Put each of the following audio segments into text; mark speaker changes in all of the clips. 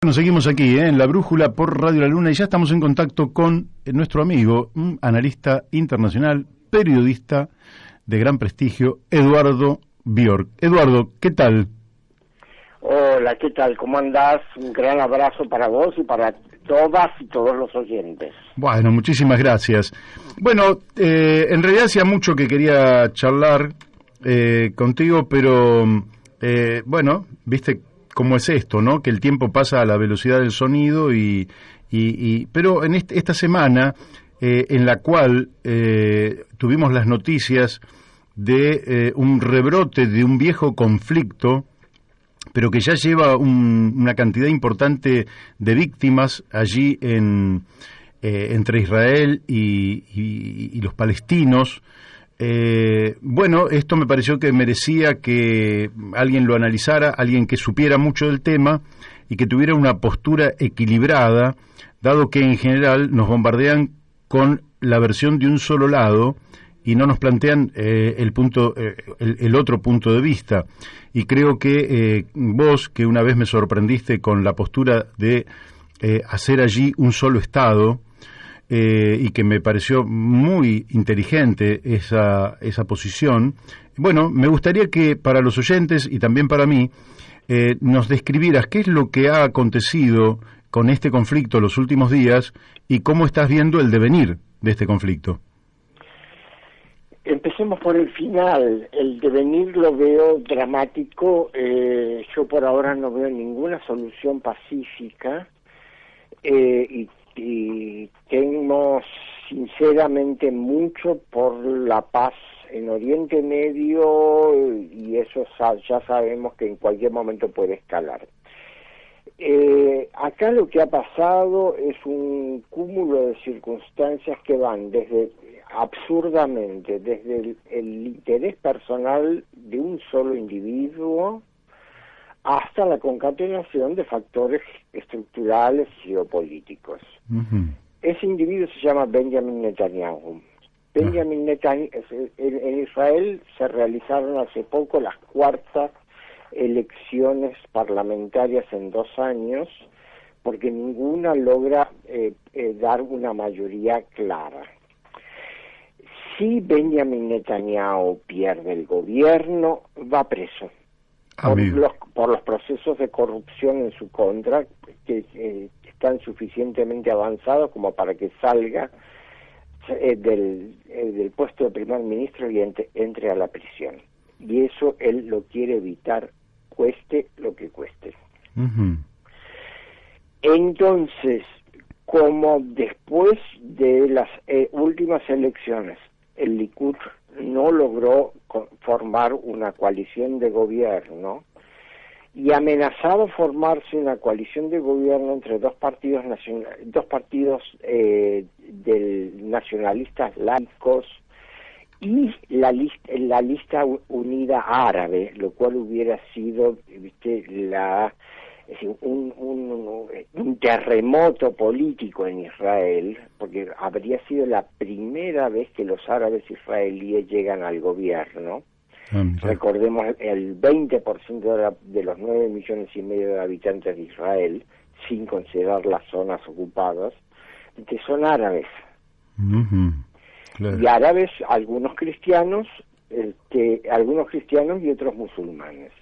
Speaker 1: Bueno, seguimos aquí en La Brújula por Radio La Luna y ya estamos en contacto con nuestro amigo, un analista internacional, periodista de gran prestigio, Eduardo Bjork. Eduardo, ¿qué tal?
Speaker 2: Hola, ¿qué tal? ¿Cómo andás? Un gran abrazo para vos y para todas y todos los oyentes.
Speaker 1: Bueno, muchísimas gracias. Bueno, en realidad hacía mucho que quería charlar contigo, pero bueno, viste cómo es esto, ¿no? Que el tiempo pasa a la velocidad del sonido pero en esta semana en la cual tuvimos las noticias de un rebrote de un viejo conflicto, pero que ya lleva una cantidad importante de víctimas allí entre Israel y los palestinos. Bueno, esto me pareció que merecía que alguien lo analizara, alguien que supiera mucho del tema y que tuviera una postura equilibrada, dado que en general nos bombardean con la versión de un solo lado y no nos plantean el otro punto de vista. Y creo que vos, que una vez me sorprendiste con la postura de hacer allí un solo Estado, y que me pareció muy inteligente esa posición. Bueno, me gustaría que para los oyentes y también para mí nos describieras qué es lo que ha acontecido con este conflicto los últimos días y cómo estás viendo el devenir de este conflicto.
Speaker 2: Empecemos por el final. El devenir lo veo dramático. Yo por ahora no veo ninguna solución pacífica y temo sinceramente mucho por la paz en Oriente Medio, y eso ya sabemos que en cualquier momento puede escalar. Acá lo que ha pasado es un cúmulo de circunstancias que van absurdamente desde el interés personal de un solo individuo hasta la concatenación de factores estructurales y geopolíticos. Uh-huh. Ese individuo se llama Benjamin Netanyahu. Benjamin Netanyahu, en Israel se realizaron hace poco las cuartas elecciones parlamentarias en 2 años, porque ninguna logra dar una mayoría clara. Si Benjamin Netanyahu pierde el gobierno, va preso. Por los procesos de corrupción en su contra, que están suficientemente avanzados como para que salga del puesto de primer ministro y entre a la prisión. Y eso él lo quiere evitar, cueste lo que cueste. Uh-huh. Entonces, como después de las últimas elecciones el Likud no logró formar una coalición de gobierno y amenazaba formarse una coalición de gobierno entre dos partidos nacionalistas laicos y la lista unida árabe, lo cual hubiera sido, un terremoto político en Israel, porque habría sido la primera vez que los árabes israelíes llegan al gobierno. Recordemos, el 20% de los 9,5 millones de habitantes de Israel, sin considerar las zonas ocupadas, que son árabes. Uh-huh. Claro. Y árabes, algunos cristianos y otros musulmanes.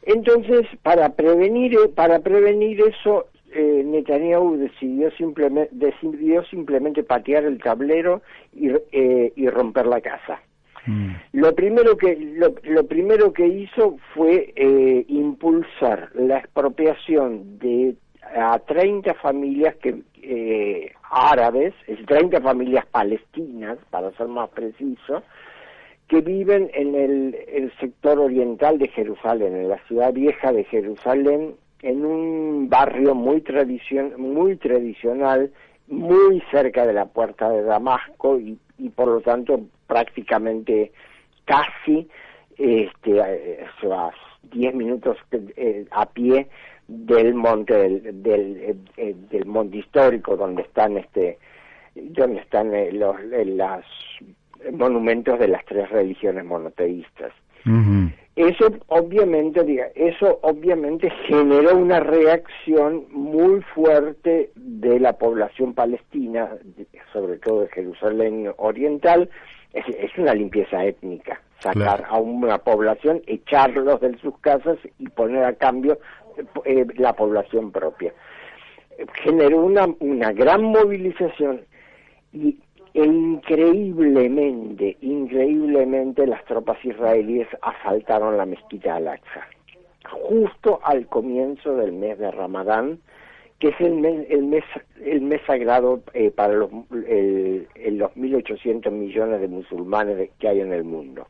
Speaker 2: Entonces, para prevenir eso, Netanyahu decidió simplemente patear el tablero y romper la casa. Lo primero que hizo fue impulsar la expropiación a 30 familias árabes, 30 familias palestinas, para ser más preciso, que viven en el sector oriental de Jerusalén, en la ciudad vieja de Jerusalén, en un barrio muy tradicional, muy cerca de la puerta de Damasco y por lo tanto prácticamente casi a 10 minutos a pie del monte del monte histórico donde están los monumentos de las 3 religiones monoteístas. Uh-huh. Eso obviamente generó una reacción muy fuerte de la población palestina, sobre todo de Jerusalén Oriental. Es una limpieza étnica, sacar a una población, echarlos de sus casas y poner a cambio la población propia. Generó una gran movilización e increíblemente las tropas israelíes asaltaron la mezquita Al-Aqsa, justo al comienzo del mes de Ramadán, que es el mes sagrado para los 1.800 millones de musulmanes que hay en el mundo.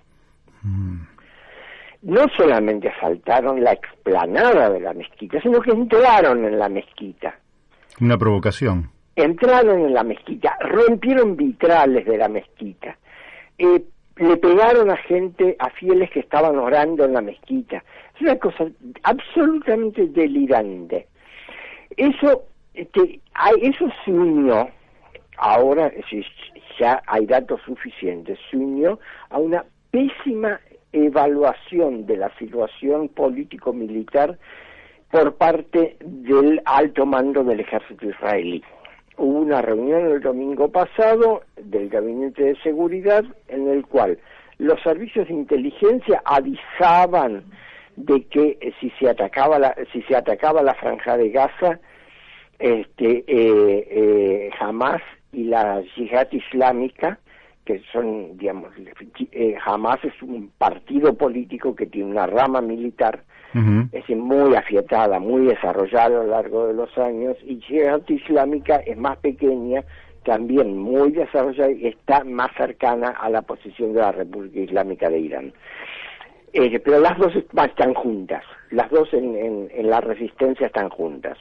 Speaker 2: No solamente asaltaron la explanada de la mezquita, sino que entraron en la mezquita.
Speaker 1: Una provocación.
Speaker 2: Entraron en la mezquita, rompieron vitrales de la mezquita, le pegaron a fieles que estaban orando en la mezquita. Es una cosa absolutamente delirante. Eso se unió, ahora ya hay datos suficientes, se unió a una pésima evaluación de la situación político-militar por parte del alto mando del ejército israelí. Hubo una reunión el domingo pasado del Gabinete de Seguridad en el cual los servicios de inteligencia avisaban de que si se atacaba la Franja de Gaza, Hamas y la Yihad Islámica, que son, digamos, Hamas es un partido político que tiene una rama militar, es decir, muy afiatada, muy desarrollada a lo largo de los años, y Yihad Islámica es más pequeña, también muy desarrollada y está más cercana a la posición de la República Islámica de Irán. Pero las dos están juntas, las dos en la resistencia están juntas.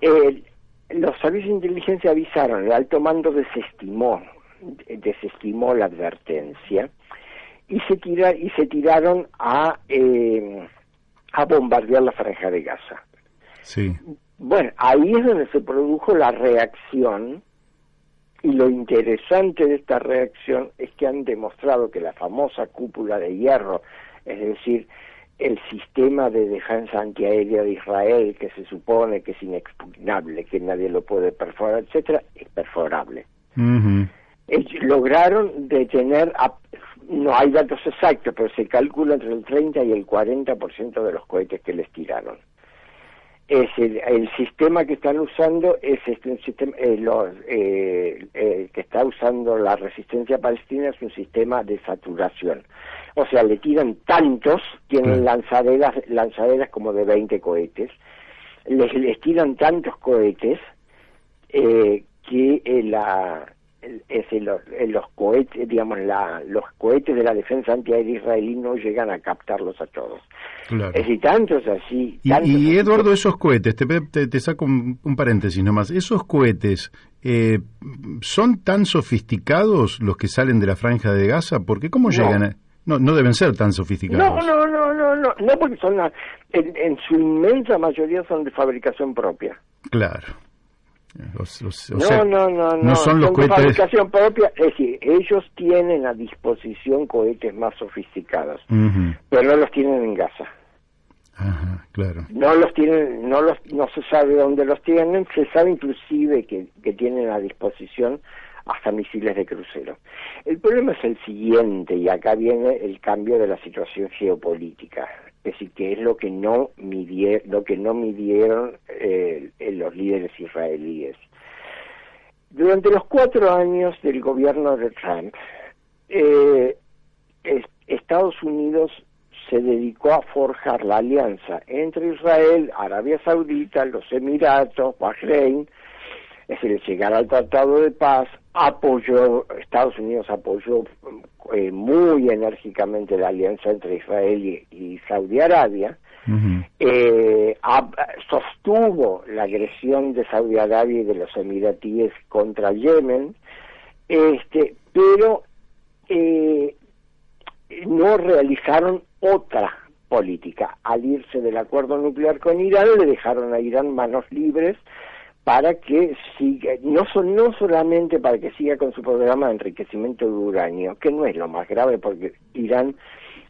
Speaker 2: Los servicios de inteligencia avisaron, el alto mando desestimó la advertencia y se tiraron a bombardear la Franja de Gaza.
Speaker 1: Sí.
Speaker 2: Bueno, ahí es donde se produjo la reacción, y lo interesante de esta reacción es que han demostrado que la famosa cúpula de hierro, es decir, el sistema de defensa antiaérea de Israel, que se supone que es inexpugnable, que nadie lo puede perforar, etcétera, es perforable. Lograron detener, no hay datos exactos, pero se calcula entre el 30 y el 40% de los cohetes que les tiraron. El sistema que están usando es un sistema, que está usando la resistencia palestina es un sistema de saturación. O sea, le tiran tantos, tienen lanzaderas como de 20 cohetes, les tiran tantos cohetes que los cohetes, digamos, los cohetes de la defensa antiaérea israelí no llegan a captarlos a todos.
Speaker 1: Claro.
Speaker 2: Es decir, tantos así.
Speaker 1: Y Eduardo, esos cohetes, te saco un paréntesis nomás, esos cohetes, ¿son tan sofisticados los que salen de la Franja de Gaza? Porque ¿cómo llegan? No deben ser tan sofisticados.
Speaker 2: No, porque son en su inmensa mayoría son de fabricación propia.
Speaker 1: Claro.
Speaker 2: No son los cohetes de fabricación propia, es decir, ellos tienen a disposición cohetes más sofisticados, pero no los tienen en Gaza.
Speaker 1: Ajá, claro.
Speaker 2: No se sabe dónde los tienen, se sabe inclusive que tienen a disposición hasta misiles de crucero. El problema es el siguiente, y acá viene el cambio de la situación geopolítica. Es decir, que es lo que no midieron los líderes israelíes. Durante los 4 años del gobierno de Trump, Estados Unidos se dedicó a forjar la alianza entre Israel, Arabia Saudita, los Emiratos, Bahrein, es decir, llegar al Tratado de Paz. Estados Unidos apoyó muy enérgicamente la alianza entre Israel y Saudi Arabia, sostuvo la agresión de Saudi Arabia y de los emiratíes contra Yemen, pero no realizaron otra política. Al irse del acuerdo nuclear con Irán, le dejaron a Irán manos libres para que siga, no solamente para que siga con su programa de enriquecimiento de uranio, que no es lo más grave porque Irán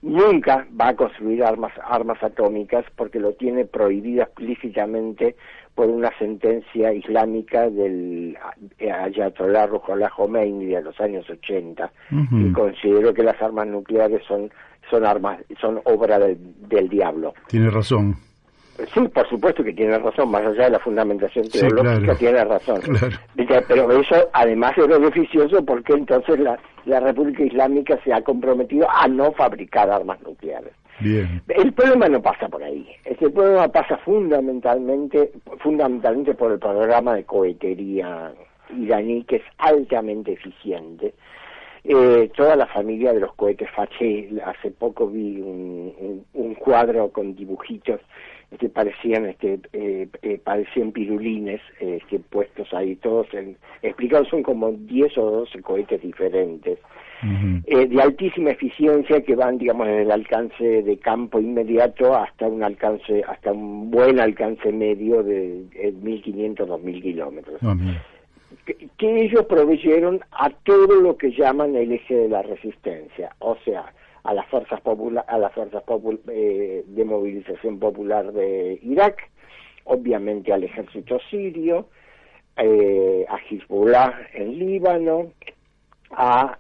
Speaker 2: nunca va a construir armas atómicas porque lo tiene prohibido explícitamente por una sentencia islámica del Ayatollah Ruhollah Khomeini de los años 80, y considero que las armas nucleares son obra del diablo.
Speaker 1: Tiene razón.
Speaker 2: Sí, por supuesto que tiene razón, más allá de la fundamentación teológica,
Speaker 1: claro,
Speaker 2: tiene razón.
Speaker 1: Claro.
Speaker 2: Pero eso además es beneficioso porque entonces la República Islámica se ha comprometido a no fabricar armas nucleares.
Speaker 1: Bien.
Speaker 2: El problema no pasa por ahí. El problema pasa fundamentalmente por el programa de cohetería iraní, que es altamente eficiente. Toda la familia de los cohetes Faché, hace poco vi un cuadro con dibujitos que parecían pirulines puestos ahí todos explicados. Son como 10 o 12 cohetes diferentes de altísima eficiencia, que van, digamos, desde el alcance de campo inmediato hasta un buen alcance medio de 1.500, 2.000 kilómetros. Que ellos proveyeron a todo lo que llaman el eje de la resistencia, o sea, a las fuerzas de movilización popular de Irak, obviamente al ejército sirio, a Hezbollah en Líbano, a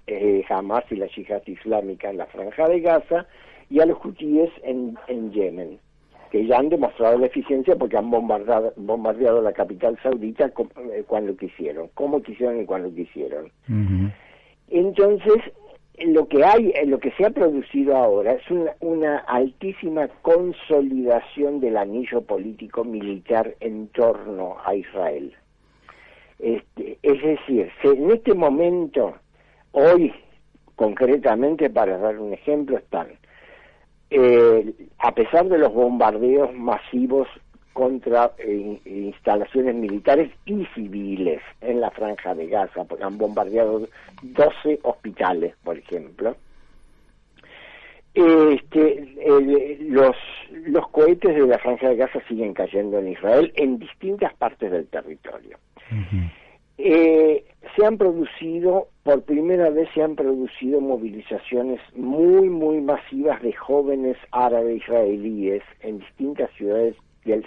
Speaker 2: Hamas y la Yihad Islámica en la Franja de Gaza, y a los hutíes en Yemen, que ya han demostrado la eficiencia porque han bombardeado la capital saudita cuando quisieron, como quisieron y cuando quisieron. Entonces, lo que se ha producido ahora es una altísima consolidación del anillo político militar en torno a Israel. Es decir, en este momento, hoy concretamente, para dar un ejemplo, están a pesar de los bombardeos masivos contra instalaciones militares y civiles en la Franja de Gaza, porque han bombardeado 12 hospitales, por ejemplo, los cohetes de la Franja de Gaza siguen cayendo en Israel en distintas partes del territorio. Por primera vez se han producido movilizaciones muy, muy masivas de jóvenes árabes israelíes en distintas ciudades,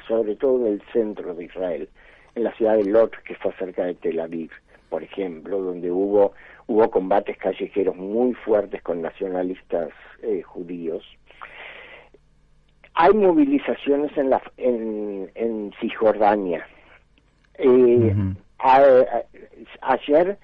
Speaker 2: sobre todo del centro de Israel, en la ciudad de Lot, que está cerca de Tel Aviv, por ejemplo, donde hubo combates callejeros muy fuertes con nacionalistas judíos. Hay movilizaciones en Cisjordania. Ayer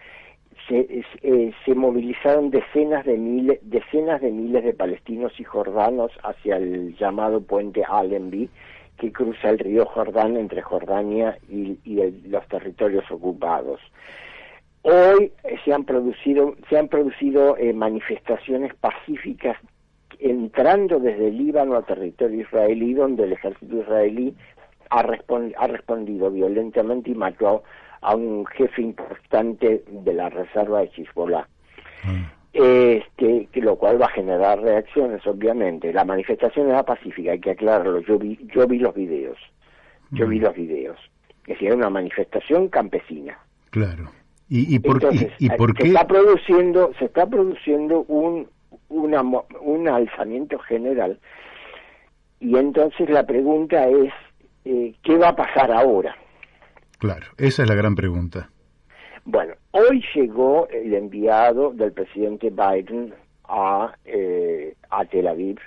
Speaker 2: se movilizaron decenas de miles de palestinos y jordanos hacia el llamado puente Allenby, que cruza el río Jordán entre Jordania y los territorios ocupados. Hoy se han producido manifestaciones pacíficas entrando desde el Líbano a territorio israelí, donde el ejército israelí ha respondido violentamente y mató a un jefe importante de la reserva de Hezbollah, que lo cual va a generar reacciones, obviamente. La manifestación era pacífica, hay que aclararlo. Yo vi los videos. Es decir, era una manifestación campesina.
Speaker 1: Claro. ¿Y por qué?
Speaker 2: Se está produciendo un alzamiento general, y entonces la pregunta es, ¿qué va a pasar ahora?
Speaker 1: Claro, esa es la gran pregunta.
Speaker 2: Bueno, hoy llegó el enviado del presidente Biden a Tel Aviv,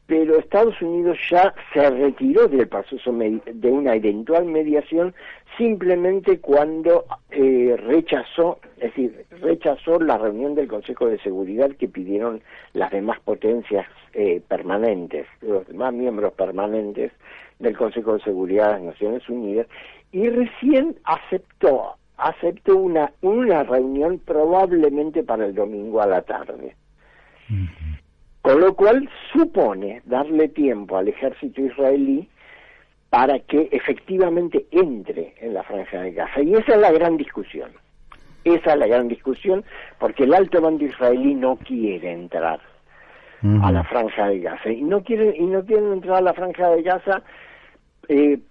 Speaker 2: pero Estados Unidos ya se retiró del proceso de una eventual mediación simplemente cuando rechazó la reunión del Consejo de Seguridad que pidieron las demás potencias permanentes, los demás miembros permanentes del Consejo de Seguridad de las Naciones Unidas, y recién aceptó una reunión probablemente para el domingo a la tarde. Con lo cual supone darle tiempo al ejército israelí para que efectivamente entre en la Franja de Gaza. Y esa es la gran discusión. Porque el alto mando israelí no quiere entrar a la Franja de Gaza. Y no quieren entrar a la Franja de Gaza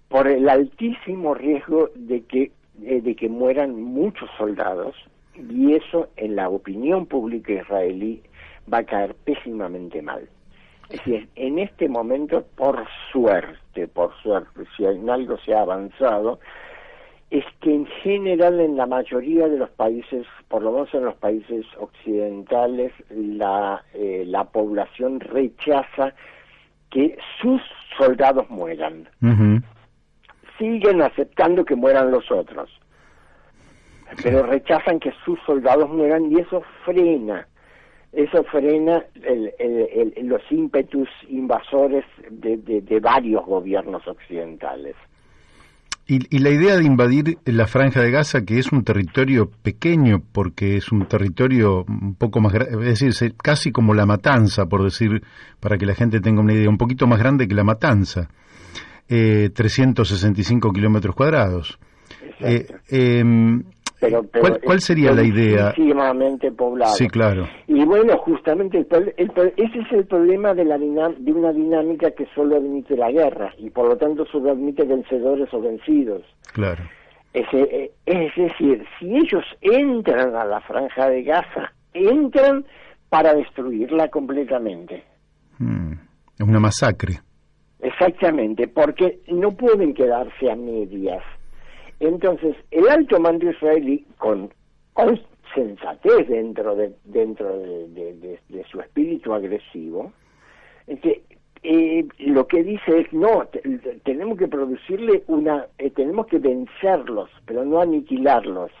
Speaker 2: por el altísimo riesgo de que mueran muchos soldados, y eso en la opinión pública israelí va a caer pésimamente mal. Es decir, en este momento, por suerte, si en algo se ha avanzado, es que en general en la mayoría de los países, por lo menos en los países occidentales, la población rechaza que sus soldados mueran.
Speaker 1: Uh-huh.
Speaker 2: Siguen aceptando que mueran los otros, pero rechazan que sus soldados mueran, y eso frena los ímpetus invasores de varios gobiernos occidentales.
Speaker 1: Y la idea de invadir la Franja de Gaza, que es un territorio pequeño, porque es un territorio un poco más grande, es decir, casi como La Matanza, por decir, para que la gente tenga una idea, un poquito más grande que La Matanza, 365 kilómetros cuadrados. ¿Cuál sería la idea?
Speaker 2: Muchísimamente poblado.
Speaker 1: Sí, claro.
Speaker 2: Y bueno, justamente ese es el problema de una dinámica que solo admite la guerra, y por lo tanto solo admite vencedores o vencidos.
Speaker 1: Claro.
Speaker 2: Es decir, si ellos entran a la Franja de Gaza, entran para destruirla completamente.
Speaker 1: Es una masacre.
Speaker 2: Exactamente, porque no pueden quedarse a medias. Entonces, el alto mando israelí, con sensatez dentro de su espíritu agresivo, lo que dice es, no, tenemos que producirle tenemos que vencerlos, pero no aniquilarlos.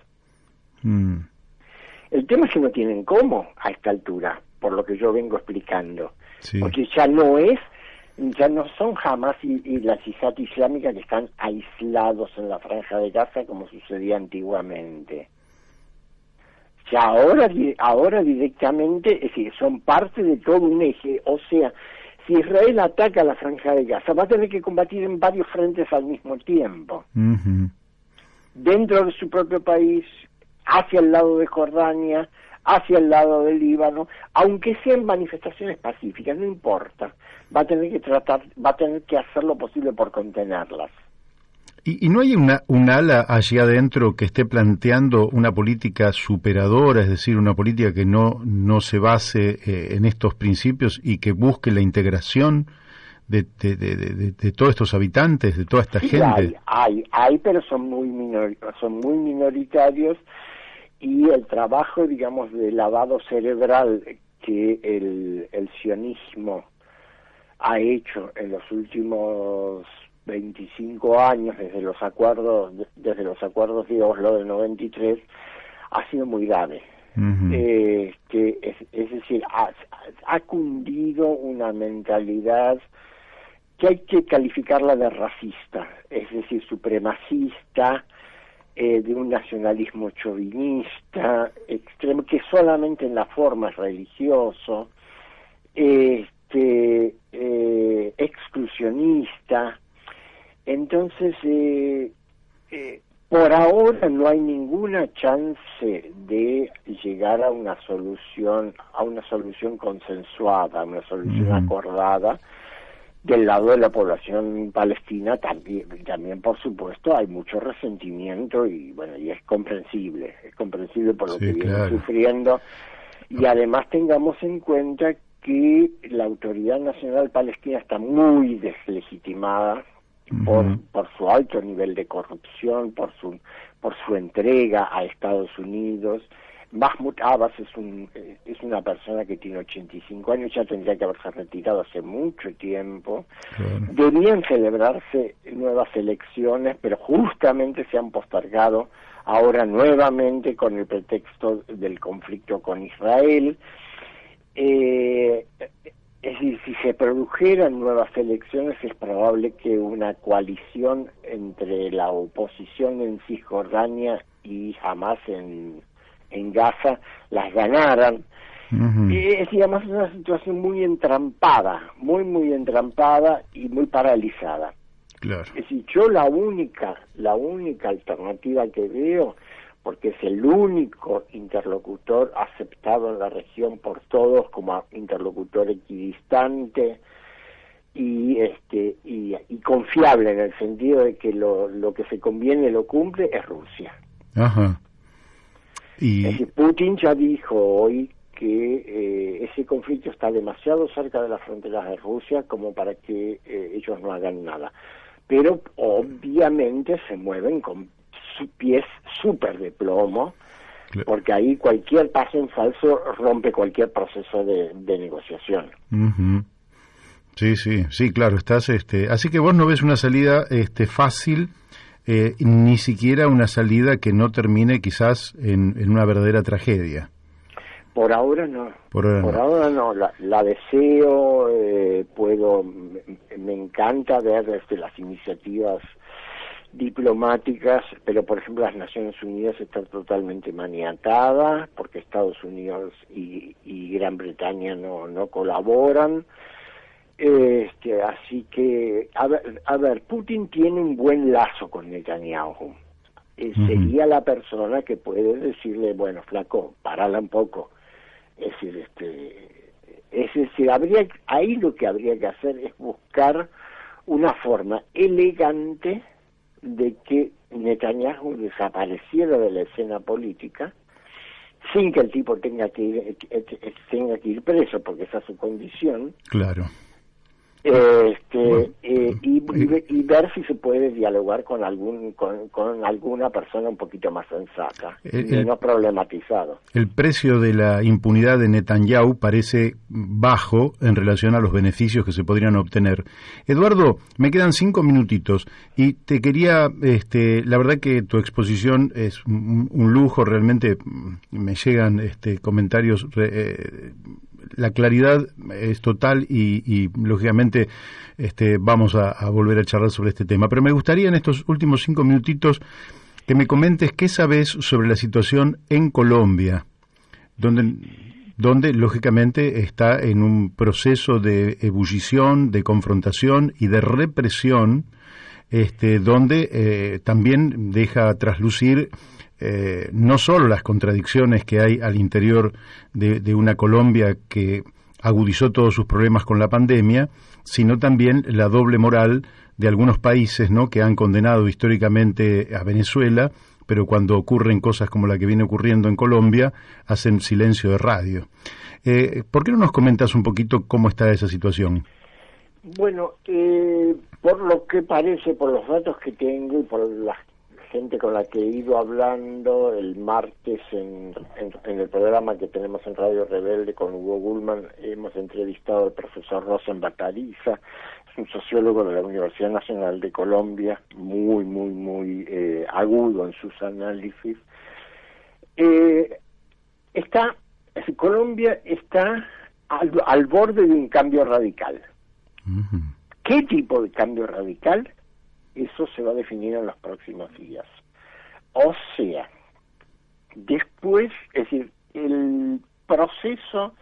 Speaker 2: El tema es que no tienen cómo a esta altura, por lo que yo vengo explicando,
Speaker 1: sí.
Speaker 2: Porque ya no son Hamas y la Yihad Islámica que están aislados en la Franja de Gaza como sucedía antiguamente. Ya ahora directamente, es decir, son parte de todo un eje. O sea, si Israel ataca la Franja de Gaza, va a tener que combatir en varios frentes al mismo tiempo.
Speaker 1: Uh-huh.
Speaker 2: Dentro de su propio país, hacia el lado de Jordania, hacia el lado del Líbano, aunque sean manifestaciones pacíficas, no importa, va a tener que hacer lo posible por contenerlas.
Speaker 1: ¿Y no hay un ala allí adentro que esté planteando una política superadora, es decir, una política que no se base en estos principios y que busque la integración de todos estos habitantes, de toda esta gente?
Speaker 2: Hay, pero son muy minoritarios, y el trabajo, digamos, de lavado cerebral que el sionismo ha hecho en los últimos 25 años, desde los acuerdos de Oslo del 93, ha sido muy grave.
Speaker 1: Uh-huh.
Speaker 2: Es decir, ha cundido una mentalidad que hay que calificarla de racista, es decir, supremacista, de un nacionalismo chauvinista extremo, que solamente en la forma es religioso, exclusionista. Entonces, por ahora no hay ninguna chance de llegar a una solución consensuada, a una solución acordada del lado de la población palestina. También por supuesto hay mucho resentimiento, y bueno, y es comprensible por lo que vienen sufriendo. Y además tengamos en cuenta que la Autoridad Nacional Palestina está muy deslegitimada por su alto nivel de corrupción, por su entrega a Estados Unidos. Mahmoud Abbas es una persona que tiene 85 años, ya tendría que haberse retirado hace mucho tiempo. Claro. Debían celebrarse nuevas elecciones, pero justamente se han postergado ahora nuevamente con el pretexto del conflicto con Israel. Es decir, si se produjeran nuevas elecciones, es probable que una coalición entre la oposición en Cisjordania y Hamas en Gaza las ganaran.
Speaker 1: Uh-huh.
Speaker 2: Es, digamos, una situación muy entrampada y muy paralizada.
Speaker 1: Claro.
Speaker 2: Es decir, yo la única alternativa que veo, porque es el único interlocutor aceptado en la región por todos como interlocutor equidistante y confiable, en el sentido de que lo que se conviene lo cumple, es Rusia.
Speaker 1: Ajá.
Speaker 2: Es decir, Putin ya dijo hoy que ese conflicto está demasiado cerca de las fronteras de Rusia como para que ellos no hagan nada. Pero obviamente se mueven con pies súper de plomo, porque ahí cualquier paso en falso rompe cualquier proceso de negociación.
Speaker 1: Uh-huh. Sí, claro, así que vos no ves una salida fácil, ni siquiera una salida que no termine quizás en una verdadera tragedia.
Speaker 2: Por ahora no. Ahora no. La deseo, me encanta ver las iniciativas diplomáticas, pero por ejemplo las Naciones Unidas están totalmente maniatadas porque Estados Unidos y Gran Bretaña no colaboran. Así que, a ver, Putin tiene un buen lazo con Netanyahu. Sería la persona que puede decirle, bueno, flaco, parala un poco. Es decir, ahí lo que habría que hacer es buscar una forma elegante de que Netanyahu desapareciera de la escena política sin que el tipo tenga que ir preso, porque esa es su condición.
Speaker 1: Claro.
Speaker 2: Y ver si se puede dialogar con alguna persona un poquito más sensata, menos problematizado.
Speaker 1: El precio de la impunidad de Netanyahu parece bajo en relación a los beneficios que se podrían obtener. Eduardo, me quedan 5 minutitos y te quería, la verdad que tu exposición es un lujo, realmente me llegan comentarios. La claridad es total y lógicamente vamos a volver a charlar sobre este tema. Pero me gustaría en estos últimos 5 minutitos que me comentes qué sabes sobre la situación en Colombia, donde lógicamente está en un proceso de ebullición, de confrontación y de represión, donde también deja traslucir no solo las contradicciones que hay al interior de una Colombia que agudizó todos sus problemas con la pandemia, sino también la doble moral de algunos países, ¿no?, que han condenado históricamente a Venezuela, pero cuando ocurren cosas como la que viene ocurriendo en Colombia, hacen silencio de radio. ¿Por qué no nos comentas un poquito cómo está esa situación?
Speaker 2: Bueno, por lo que parece, por los datos que tengo y por la gente con la que he ido hablando el martes en el programa que tenemos en Radio Rebelde con Hugo Gulman, hemos entrevistado al profesor Rosen Batariza, es un sociólogo de la Universidad Nacional de Colombia, muy agudo en sus análisis. Colombia está al borde de un cambio radical. Uh-huh. ¿Qué tipo de cambio radical? Eso se va a definir en los próximos días. O sea, después, es decir, el proceso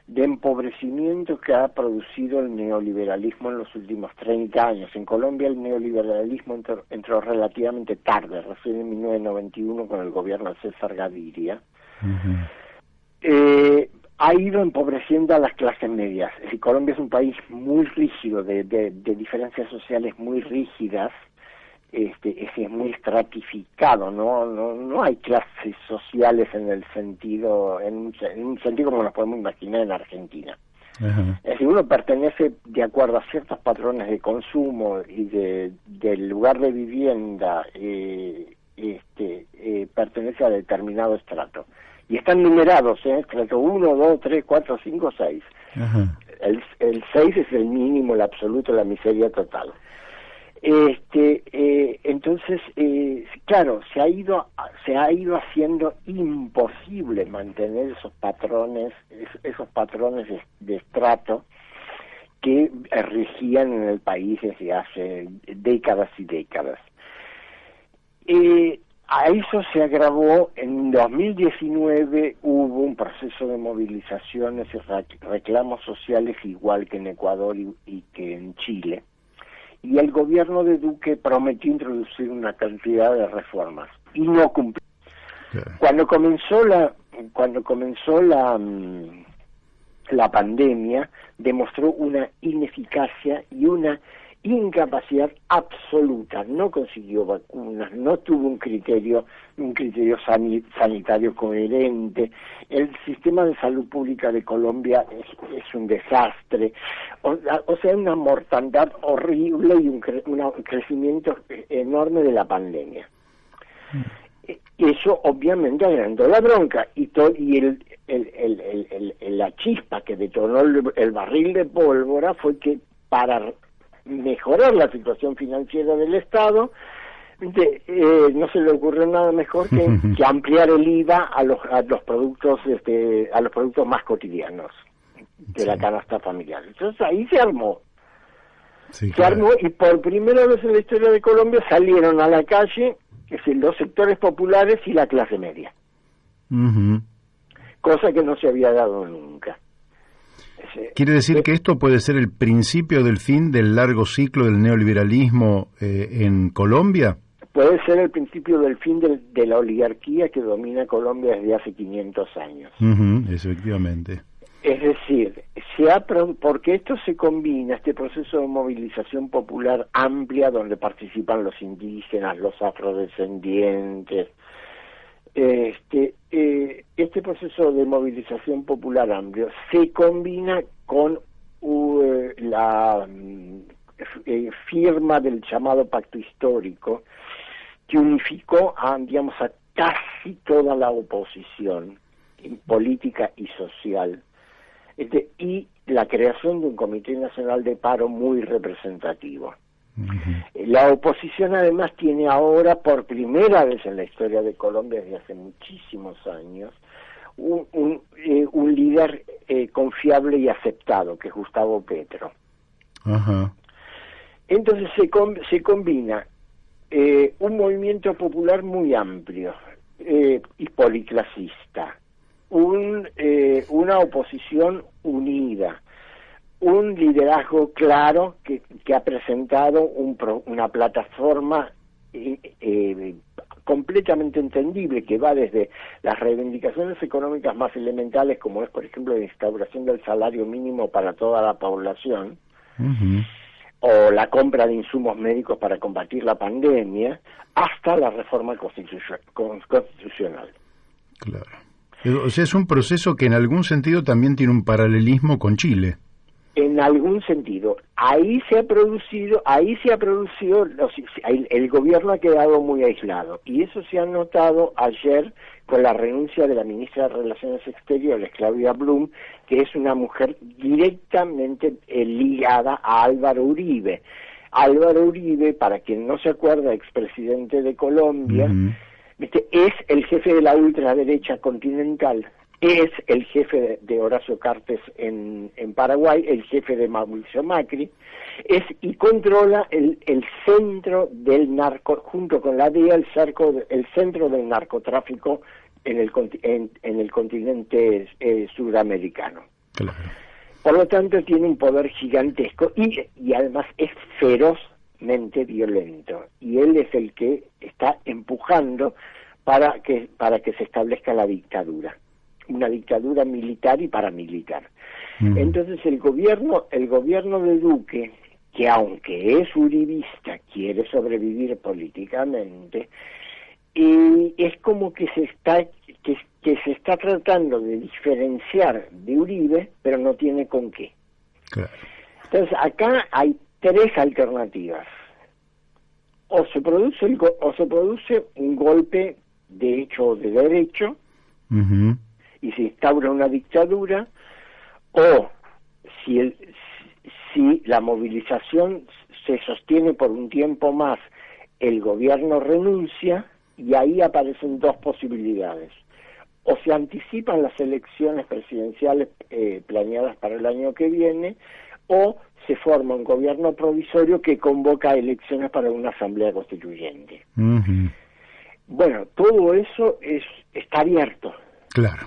Speaker 2: de empobrecimiento que ha producido el neoliberalismo en los últimos 30 años. En Colombia el neoliberalismo entró relativamente tarde, recién en 1991 con el gobierno de César Gaviria. Uh-huh. Ha ido empobreciendo a las clases medias. Es decir, Colombia es un país muy rígido, de diferencias sociales muy rígidas, es muy estratificado, no hay clases sociales en un sentido como nos podemos imaginar en Argentina. Uh-huh. Es decir, uno pertenece de acuerdo a ciertos patrones de consumo y del lugar de vivienda, pertenece a determinado estrato. Y están numerados, estrato 1, 2, 3, 4, 5, 6. Uh-huh. El 6 es el mínimo, el absoluto, la miseria total. Entonces, claro, se ha ido haciendo imposible mantener esos patrones de estrato que regían en el país desde hace décadas y décadas. A eso se agravó en 2019, hubo un proceso de movilizaciones y reclamos sociales igual que en Ecuador y que en Chile. Y el gobierno de Duque prometió introducir una cantidad de reformas y no cumplió. Okay. Cuando comenzó la pandemia, demostró una ineficacia y una incapacidad absoluta, no consiguió vacunas, no tuvo un criterio sanitario coherente, el sistema de salud pública de Colombia es un desastre, o sea, una mortandad horrible y un crecimiento enorme de la pandemia. Eso obviamente agrandó la bronca y la chispa que detonó el barril de pólvora fue que para mejorar la situación financiera del Estado no se le ocurrió nada mejor que ampliar el IVA a los productos más cotidianos de la canasta familiar. Entonces ahí se armó. Sí, se armó y por primera vez en la historia de Colombia salieron a la calle los sectores populares y la clase media. Cosa que no se había dado nunca.
Speaker 1: ¿Quiere decir que esto puede ser el principio del fin del largo ciclo del neoliberalismo en Colombia?
Speaker 2: Puede ser el principio del fin de la oligarquía que domina Colombia desde hace 500 años.
Speaker 1: Efectivamente.
Speaker 2: Es decir, porque esto se combina, este proceso de movilización popular amplia donde participan los indígenas, los afrodescendientes, este proceso de movilización popular amplio se combina con la firma del llamado Pacto Histórico que unificó a casi toda la oposición política y social, y la creación de un Comité Nacional de Paro muy representativo. La oposición además tiene ahora, por primera vez en la historia de Colombia desde hace muchísimos años, un líder confiable y aceptado, que es Gustavo Petro. Entonces se combina un movimiento popular muy amplio y policlasista, una oposición unida, un liderazgo claro que ha presentado una plataforma completamente entendible, que va desde las reivindicaciones económicas más elementales, como es, por ejemplo, la instauración del salario mínimo para toda la población, o la compra de insumos médicos para combatir la pandemia, hasta la reforma constitucional.
Speaker 1: Claro. O sea, es un proceso que en algún sentido también tiene un paralelismo con Chile.
Speaker 2: En algún sentido. Ahí se ha producido, el gobierno ha quedado muy aislado, y eso se ha notado ayer con la renuncia de la ministra de Relaciones Exteriores, Claudia Blum, que es una mujer directamente ligada a Álvaro Uribe. Álvaro Uribe, para quien no se acuerda, expresidente de Colombia, es el jefe de la ultraderecha continental, es el jefe de Horacio Cartes en Paraguay, el jefe de Mauricio Macri, y controla el centro del junto con la DEA, el centro del narcotráfico en el continente sudamericano.
Speaker 1: Claro.
Speaker 2: Por lo tanto, tiene un poder gigantesco y además es ferozmente violento, y él es el que está empujando para que se establezca la dictadura, una dictadura militar y paramilitar. Entonces el gobierno de Duque, que aunque es uribista, quiere sobrevivir políticamente, y es como que se está tratando de diferenciar de Uribe, pero no tiene con qué.
Speaker 1: Claro.
Speaker 2: Entonces acá hay tres alternativas: o se produce un golpe de hecho o de derecho, y se instaura una dictadura, o si la movilización se sostiene por un tiempo más, el gobierno renuncia, y ahí aparecen dos posibilidades: o se anticipan las elecciones presidenciales planeadas para el año que viene, o se forma un gobierno provisorio que convoca elecciones para una asamblea constituyente. Bueno, todo eso está abierto.
Speaker 1: Claro.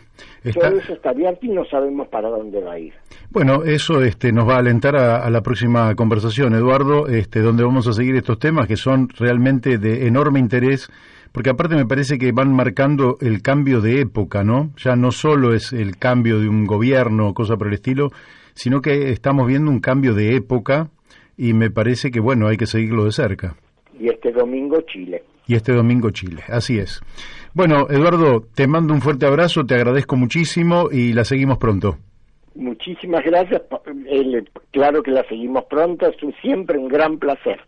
Speaker 2: Todo eso está abierto y no sabemos para dónde va a ir.
Speaker 1: Bueno, eso nos va a alentar a la próxima conversación, Eduardo, donde vamos a seguir estos temas que son realmente de enorme interés, porque aparte me parece que van marcando el cambio de época, ¿no? Ya no solo es el cambio de un gobierno o cosa por el estilo, sino que estamos viendo un cambio de época y me parece que, bueno, hay que seguirlo de cerca.
Speaker 2: Y este domingo Chile.
Speaker 1: Y este domingo Chile, así es. Bueno, Eduardo, te mando un fuerte abrazo, te agradezco muchísimo y la seguimos pronto.
Speaker 2: Muchísimas gracias, claro que la seguimos pronto, es siempre un gran placer.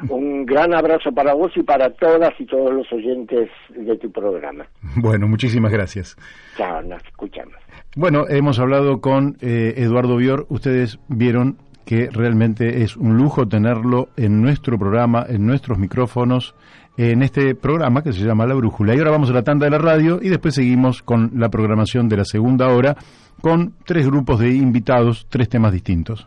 Speaker 2: Un gran abrazo para vos y para todas y todos los oyentes de tu programa.
Speaker 1: Bueno, muchísimas gracias.
Speaker 2: Chao, nos escuchamos.
Speaker 1: Bueno, hemos hablado con Eduardo Bior. Ustedes vieron que realmente es un lujo tenerlo en nuestro programa, en nuestros micrófonos, en este programa que se llama La Brújula. Y ahora vamos a la tanda de la radio y después seguimos con la programación de la segunda hora con 3 grupos de invitados, 3 temas distintos.